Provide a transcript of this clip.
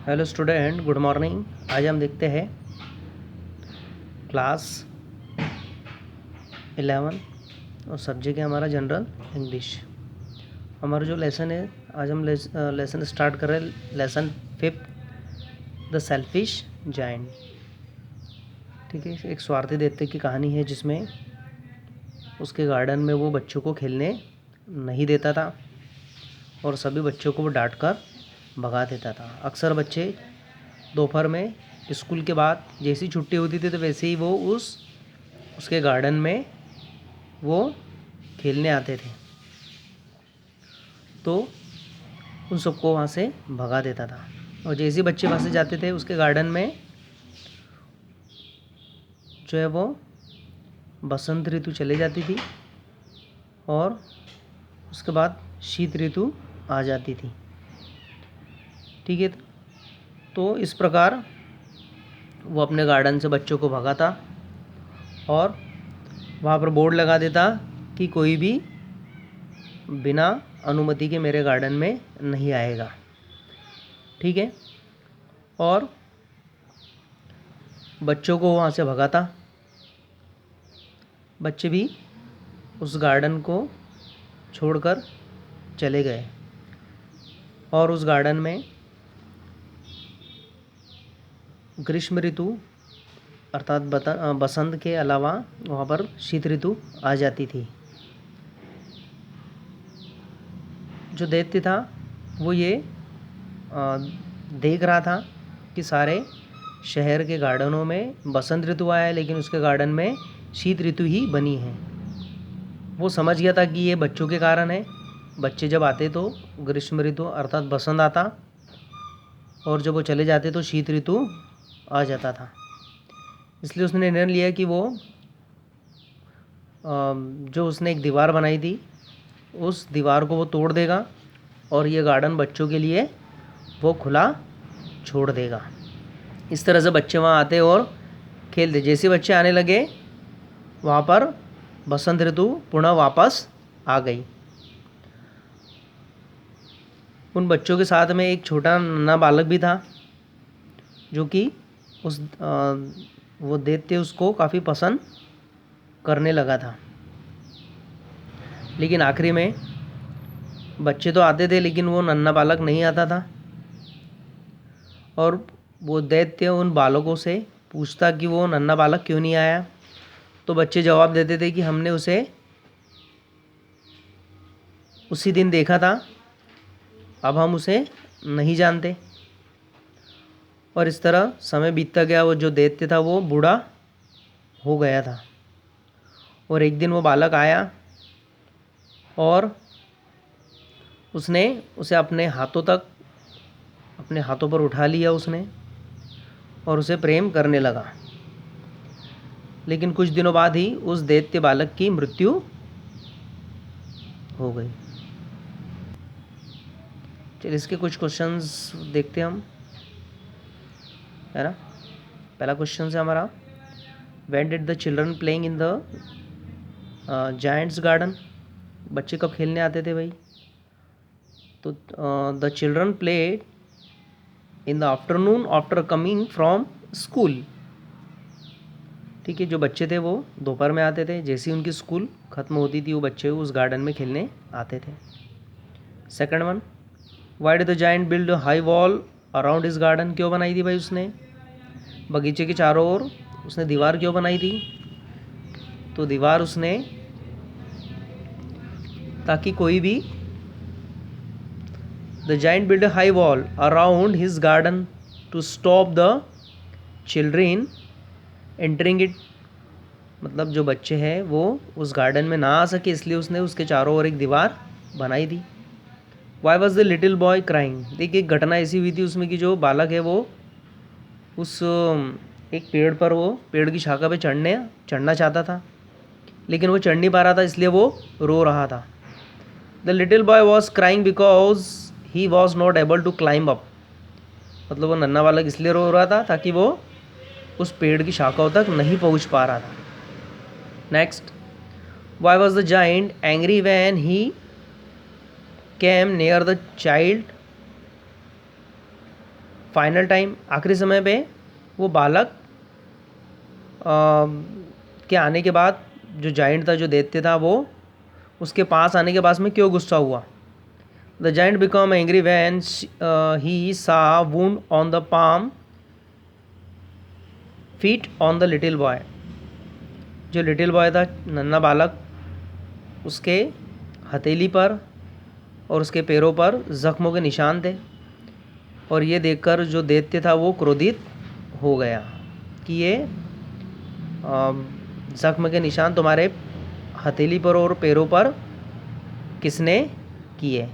Hello student, good morning. आज हम देखते हैं क्लास 11 और सब्जेक्ट है हमारा जनरल इंग्लिश। हमारा जो लेसन है, आज हम लेसन स्टार्ट कर रहे हैं। Lesson 5, the selfish giant. ठीक है, एक स्वार्थी दैत्य की कहानी है जिसमें उसके गार्डन में वो बच्चों को खेलने नहीं देता था और सभी बच्चों को वो डांट कर भगा देता था। अक्सर बच्चे दोपहर में स्कूल के बाद जैसी छुट्टी होती थी तो वैसे ही वो उसके गार्डन में वो खेलने आते थे, तो उन सबको वहाँ से भगा देता था। और जैसे ही बच्चे वहाँ से जाते थे उसके गार्डन में जो है वो बसंत ऋतु चले जाती थी और उसके बाद शीत ऋतु आ जाती थी। ठीक है, तो इस प्रकार वो अपने गार्डन से बच्चों को भगाता और वहाँ पर बोर्ड लगा देता कि कोई भी बिना अनुमति के मेरे गार्डन में नहीं आएगा। ठीक है, और बच्चों को वहाँ से भगाता। बच्चे भी उस गार्डन को छोड़कर चले गए और उस गार्डन में ग्रीष्म ऋतु अर्थात बसंत के अलावा वहाँ पर शीत ऋतु आ जाती थी। जो दैत्य था वो ये देख रहा था कि सारे शहर के गार्डनों में बसंत ऋतु आया है लेकिन उसके गार्डन में शीत ऋतु ही बनी है। वो समझ गया था कि ये बच्चों के कारण है। बच्चे जब आते तो ग्रीष्म ऋतु अर्थात बसंत आता और जब वो चले जाते तो शीत ऋतु आ जाता था। इसलिए उसने निर्णय लिया कि वो जो उसने एक दीवार बनाई थी उस दीवार को वो तोड़ देगा और ये गार्डन बच्चों के लिए वो खुला छोड़ देगा। इस तरह से बच्चे वहाँ आते और खेलते। जैसे बच्चे आने लगे वहाँ पर बसंत ऋतु पुनः वापस आ गई। उन बच्चों के साथ में एक छोटा नन्हा बालक भी था जो कि वो दैत्य उसको काफ़ी पसंद करने लगा था। लेकिन आखिरी में बच्चे तो आते थे लेकिन वो नन्हा बालक नहीं आता था और वो दैत्य उन बालकों से पूछता कि वो नन्हा बालक क्यों नहीं आया। तो बच्चे जवाब देते थे कि हमने उसे उसी दिन देखा था, अब हम उसे नहीं जानते। और इस तरह समय बीतता गया। वो जो दैत्य था वो बूढ़ा हो गया था और एक दिन वो बालक आया और उसने उसे अपने हाथों पर उठा लिया उसने और उसे प्रेम करने लगा। लेकिन कुछ दिनों बाद ही उस दैत्य बालक की मृत्यु हो गई। चलिए इसके कुछ क्वेश्चंस देखते हैं हम, है ना। पहला क्वेश्चन है हमारा, when did the children playing in the giants garden. बच्चे कब खेलने आते थे भाई? तो the children played in the afternoon after coming from school. ठीक है, जो बच्चे थे वो दोपहर में आते थे। जैसे ही उनकी स्कूल ख़त्म होती थी वो बच्चे उस गार्डन में खेलने आते थे। Second one, why did the giant build high wall around his garden. क्यों बनाई थी भाई उसने बगीचे के चारों ओर उसने दीवार क्यों बनाई थी? तो दीवार उसने ताकि कोई भी the giant build a high wall around his garden to stop the children entering it. मतलब जो बच्चे हैं वो उस गार्डन में ना आ सके इसलिए उसने उसके चारों ओर एक दीवार बनाई थी। Why was the little boy crying. देखिए एक घटना ऐसी हुई थी उसमें कि जो बालक है वो उस एक पेड़ पर वो पेड़ की शाखा पे चढ़ना चाहता था लेकिन वो चढ़ नहीं पा रहा था इसलिए वो रो रहा था। The little boy was crying because he was not able to climb up. मतलब वो नन्हा बालक इसलिए रो रहा था ताकि वो उस पेड़ की शाखाओं तक नहीं पहुंच पा रहा था। Next, why was the giant angry when he came near the child. Final time, आखिरी समय पे वो बालक के आने के बाद जो जाइंट था, जो दैत्य था, वो उसके पास आने के बाद में क्यों गुस्सा हुआ? The giant become angry when he saw wound on the palm feet on the little boy. जो लिटिल बॉय था, नन्हा बालक, उसके हथेली पर और उसके पैरों पर जख्मों के निशान थे, और ये देखकर जो दैत्य था वो क्रोधित हो गया कि ये जख्म के निशान तुम्हारे हथेली पर और पैरों पर किसने किए।